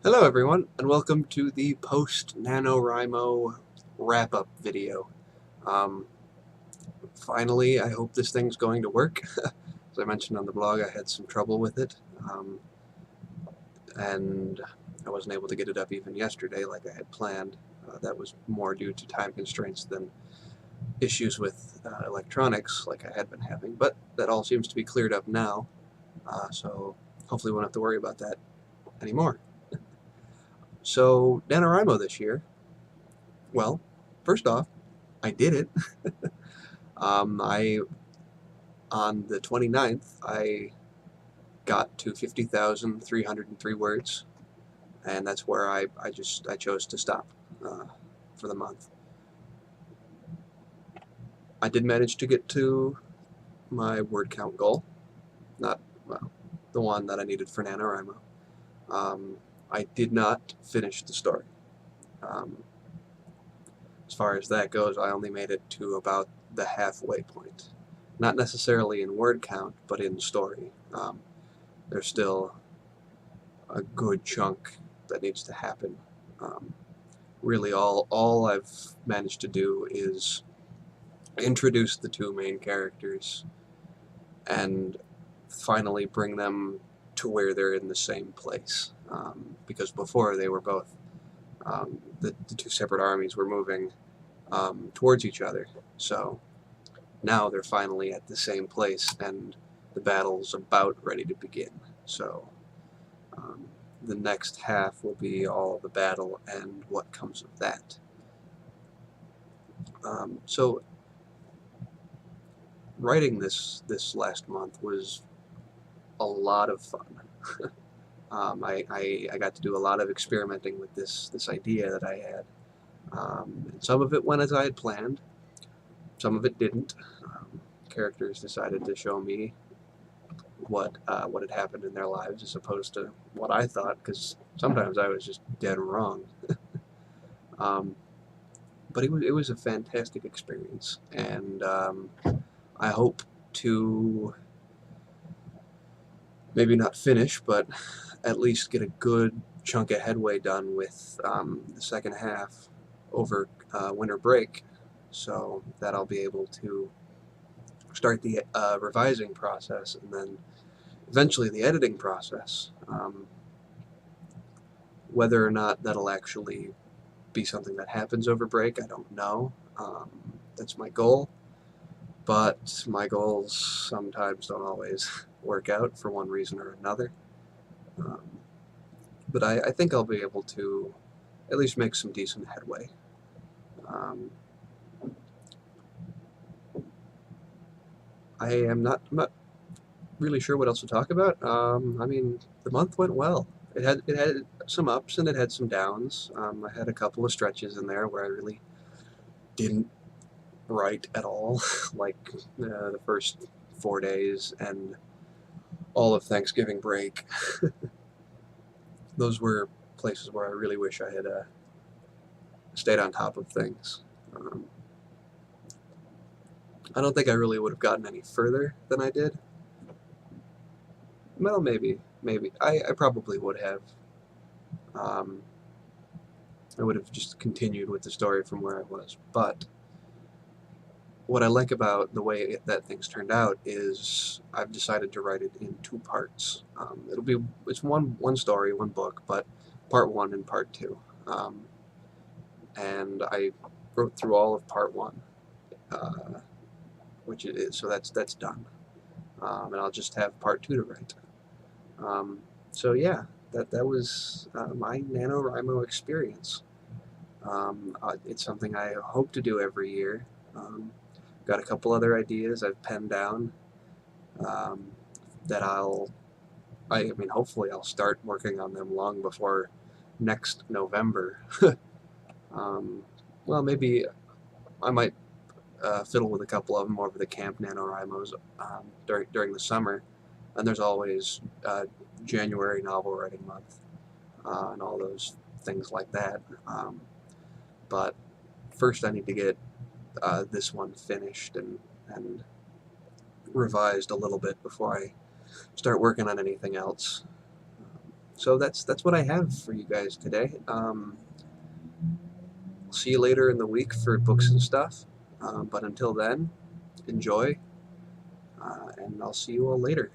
Hello everyone, and welcome to the post-NaNoWriMo wrap-up video. Um, Finally, I hope this thing's going to work. As I mentioned on the blog, I had some trouble with it, and I wasn't able to get it up even yesterday like I had planned. That was more due to time constraints than issues with electronics like I had been having, but that all seems to be cleared up now, so hopefully we won't have to worry about that anymore. So, NaNoWriMo this year, well, first off, I did it. I On the 29th, I got to 50,303 words, and that's where I chose to stop for the month. I did manage to get to my word count goal, not, well, the one that I needed for NaNoWriMo. I did not finish the story. Um, as far as that goes, I only made it to about the halfway point. Not necessarily in word count, but in story. There's still a good chunk that needs to happen. Really, all I've managed to do is introduce the two main characters and finally bring them to where they're in the same place. Because before they were both, the two separate armies were moving towards each other. So now they're finally at the same place, and the battle's about ready to begin. So the next half will be all the battle and what comes of that. So writing this last month was a lot of fun. I got to do a lot of experimenting with this idea that I had. And some of it went as I had planned. Some of it didn't. Characters decided to show me what had happened in their lives as opposed to what I thought, because sometimes I was just dead wrong. But it was a fantastic experience, and I hope to maybe not finish, but at least get a good chunk of headway done with the second half over winter break, so that I'll be able to start the revising process and then eventually the editing process. Whether or not that'll actually be something that happens over break, I don't know. That's my goal, but my goals sometimes don't always work out for one reason or another. But I think I'll be able to at least make some decent headway. Um, I'm not really sure what else to talk about. I mean, the month went well. It had some ups and it had some downs. I had a couple of stretches in there where I really didn't write at all, like the first 4 days and all of Thanksgiving break. Those were places where I really wish I had stayed on top of things. I don't think I really would have gotten any further than I did. Well, maybe. I probably would have. Um, I would have just continued with the story from where I was. But what I like about the way that things turned out is I've decided to write it in two parts. It's one story, one book, but part one and part two. And I wrote through all of part one, which it is, so that's done. And I'll just have part two to write. So yeah, that was my NaNoWriMo experience. It's something I hope to do every year. Got a couple other ideas I've penned down that I mean, hopefully I'll start working on them long before next November. Well, maybe I might fiddle with a couple of them over the Camp NaNoWriMos during the summer, and there's always January novel writing month and all those things like that. But first I need to get this one finished and revised a little bit before I start working on anything else. So that's what I have for you guys today. I'll see you later in the week for books and stuff. But until then, enjoy, and I'll see you all later.